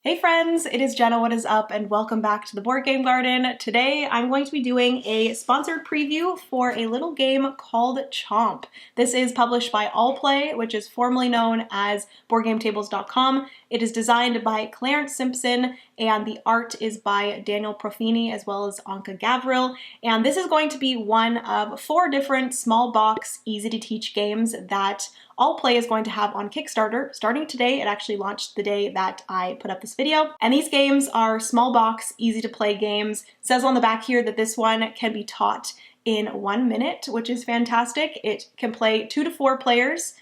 Hey friends, it is Jenna, what is up, and welcome back to the Board Game Garden. Today I'm going to be doing a sponsored preview for a little game called Chomp. This is published by Out Allplay, which is formerly known as BoardGameTables.com. It is designed by Clarence Simpson, and the art is by Daniel Profini as well as Anka Gavril. And this is going to be one of 4 different small box, easy to teach games that Out Allplay is going to have on Kickstarter starting today. It actually launched the day that I put up this video. And these games are small box, easy to play games. It says on the back here that this one can be taught in 1 minute, which is fantastic. It can play 2 to 4 players.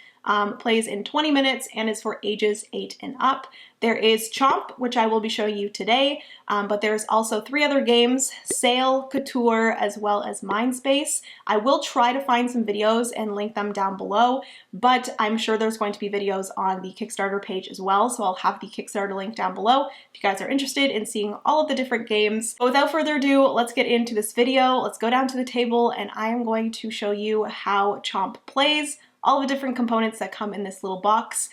Plays in 20 minutes and is for ages 8 and up. There is Chomp, which I will be showing you today, but there's also 3 other games, Sail, Couture, as well as Mindspace. I will try to find some videos and link them down below, but I'm sure there's going to be videos on the Kickstarter page as well, so I'll have the Kickstarter link down below if you guys are interested in seeing all of the different games. But without further ado, let's get into this video. Let's go down to the table and I am going to show you how Chomp plays, all the different components that come in this little box.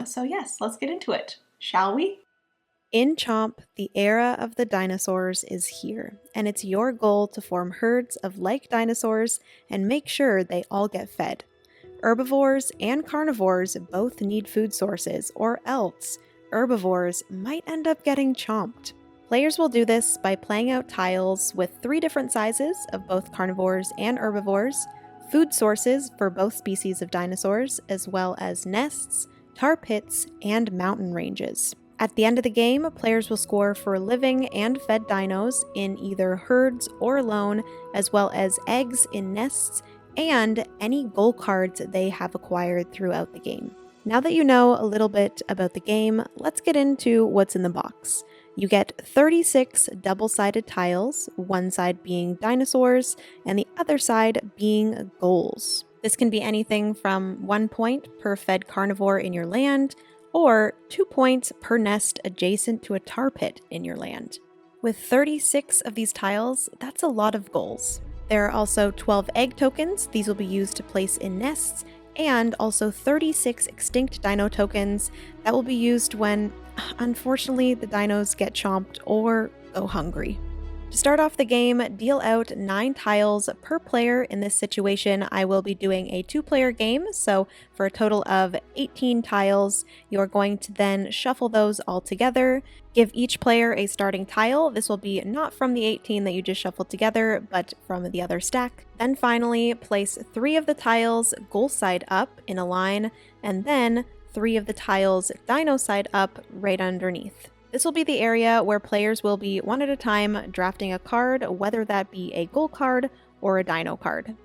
So yes, let's get into it, shall we? In Chomp, the era of the dinosaurs is here, and it's your goal to form herds of like dinosaurs and make sure they all get fed. Herbivores and carnivores both need food sources, or else herbivores might end up getting chomped. Players will do this by playing out tiles with 3 different sizes of both carnivores and herbivores, food sources for both species of dinosaurs, as well as nests, tar pits, and mountain ranges. At the end of the game, players will score for living and fed dinos in either herds or alone, as well as eggs in nests, and any goal cards they have acquired throughout the game. Now that you know a little bit about the game, let's get into what's in the box. You get 36 double-sided tiles, one side being dinosaurs and the other side being goals. This can be anything from 1 point per fed carnivore in your land, or 2 points per nest adjacent to a tar pit in your land. With 36 of these tiles, that's a lot of goals. There are also 12 egg tokens. These will be used to place in nests, and also 36 extinct dino tokens that will be used when, unfortunately, the dinos get chomped or go hungry. To start off the game, deal out 9 tiles per player. In this situation, I will be doing a 2-player game, so for a total of 18 tiles, you're going to then shuffle those all together. Give each player a starting tile. This will be not from the 18 that you just shuffled together, but from the other stack. Then finally, place 3 of the tiles goal side up in a line, and then 3 of the tiles dino side up right underneath. This will be the area where players will be one at a time drafting a card, whether that be a goal card or a dino card.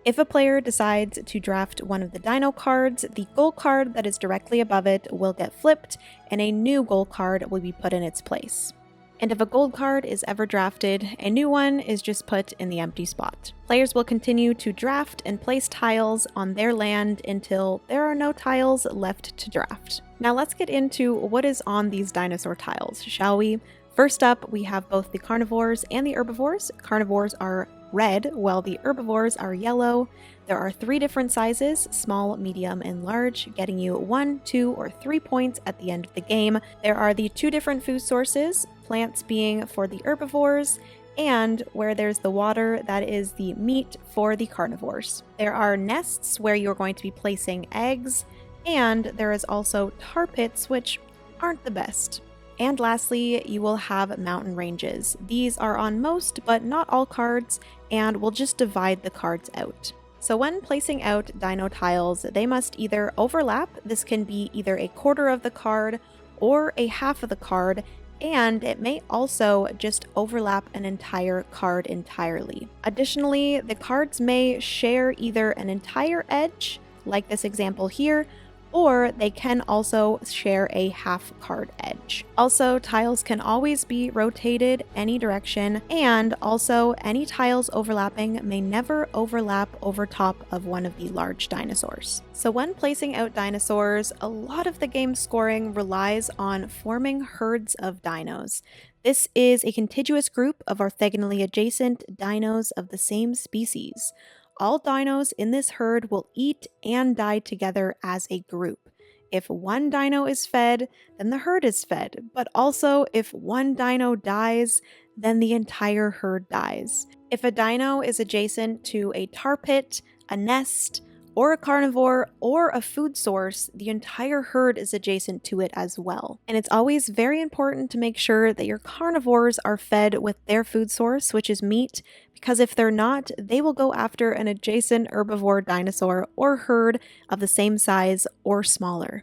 If a player decides to draft one of the dino cards, the goal card that is directly above it will get flipped and a new goal card will be put in its place. And if a gold card is ever drafted, a new one is just put in the empty spot. Players will continue to draft and place tiles on their land until there are no tiles left to draft. Now let's get into what is on these dinosaur tiles, shall we? First up, we have both the carnivores and the herbivores. Carnivores are red, while the herbivores are yellow. There are 3 different sizes, small, medium, and large, getting you 1, 2, or 3 points at the end of the game. There are the 2 different food sources, plants being for the herbivores, and where there's the water, that is the meat for the carnivores. There are nests where you're going to be placing eggs, and there is also tar pits, which aren't the best. And lastly, you will have mountain ranges. These are on most, but not all cards, and we'll just divide the cards out. So when placing out dino tiles, they must either overlap. This can be either a quarter of the card or a half of the card, and it may also just overlap an entire card entirely. Additionally, the cards may share either an entire edge, like this example here, or they can also share a half card edge. Also, tiles can always be rotated any direction, and also any tiles overlapping may never overlap over top of one of the large dinosaurs. So when placing out dinosaurs, a lot of the game's scoring relies on forming herds of dinos. This is a contiguous group of orthogonally adjacent dinos of the same species. All dinos in this herd will eat and die together as a group. If one dino is fed, then the herd is fed, but also if one dino dies, then the entire herd dies. If a dino is adjacent to a tar pit, a nest, or a carnivore, or a food source, the entire herd is adjacent to it as well. And it's always very important to make sure that your carnivores are fed with their food source, which is meat, because if they're not, they will go after an adjacent herbivore dinosaur or herd of the same size or smaller.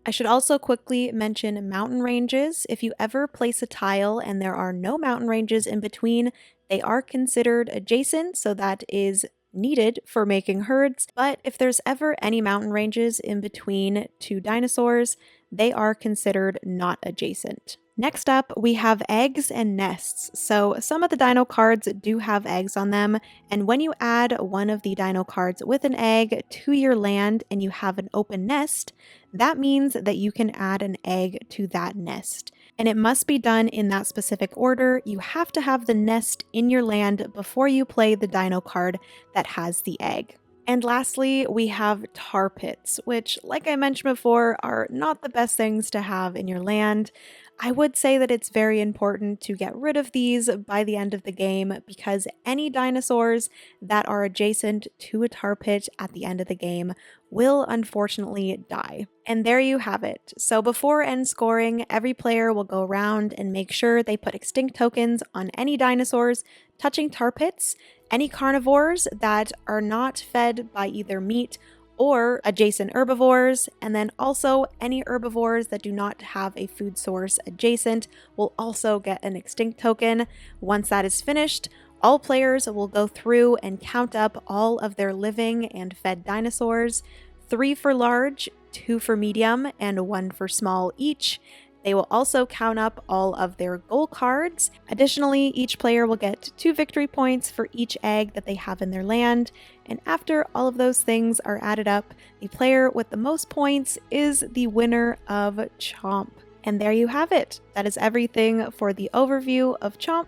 I should also quickly mention mountain ranges. If you ever place a tile and there are no mountain ranges in between, they are considered adjacent, so that is needed for making herds, but if there's ever any mountain ranges in between two dinosaurs, they are considered not adjacent. Next up, we have eggs and nests. So some of the dino cards do have eggs on them, and when you add one of the dino cards with an egg to your land and you have an open nest, that means that you can add an egg to that nest. And it must be done in that specific order. You have to have the nest in your land before you play the dino card that has the egg. And lastly, we have tar pits, which, like I mentioned before, are not the best things to have in your land. I would say that it's very important to get rid of these by the end of the game, because any dinosaurs that are adjacent to a tar pit at the end of the game will unfortunately die. And there you have it. So before end scoring, every player will go around and make sure they put extinct tokens on any dinosaurs touching tar pits, any carnivores that are not fed by either meat or adjacent herbivores, and then also any herbivores that do not have a food source adjacent will also get an extinct token. Once that is finished, all players will go through and count up all of their living and fed dinosaurs, 3 for large, 2 for medium, and 1 for small each. They will also count up all of their goal cards. Additionally, each player will get 2 victory points for each egg that they have in their land. And after all of those things are added up, the player with the most points is the winner of Chomp. And there you have it. That is everything for the overview of Chomp.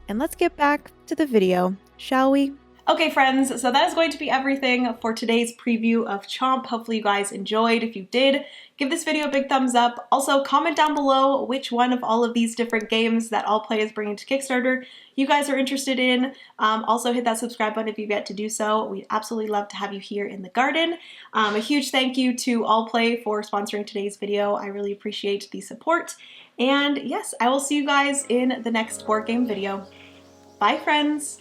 And let's get back to the video, shall we? Okay friends, so that is going to be everything for today's preview of Chomp. Hopefully you guys enjoyed. If you did, give this video a big thumbs up. Also comment down below which one of all of these different games that Out Allplay is bringing to Kickstarter you guys are interested in. Also hit that subscribe button if you've yet to do so. We'd absolutely love to have you here in the garden. A huge thank you to Out Allplay for sponsoring today's video. I really appreciate the support. And yes, I will see you guys in the next board game video. Bye friends!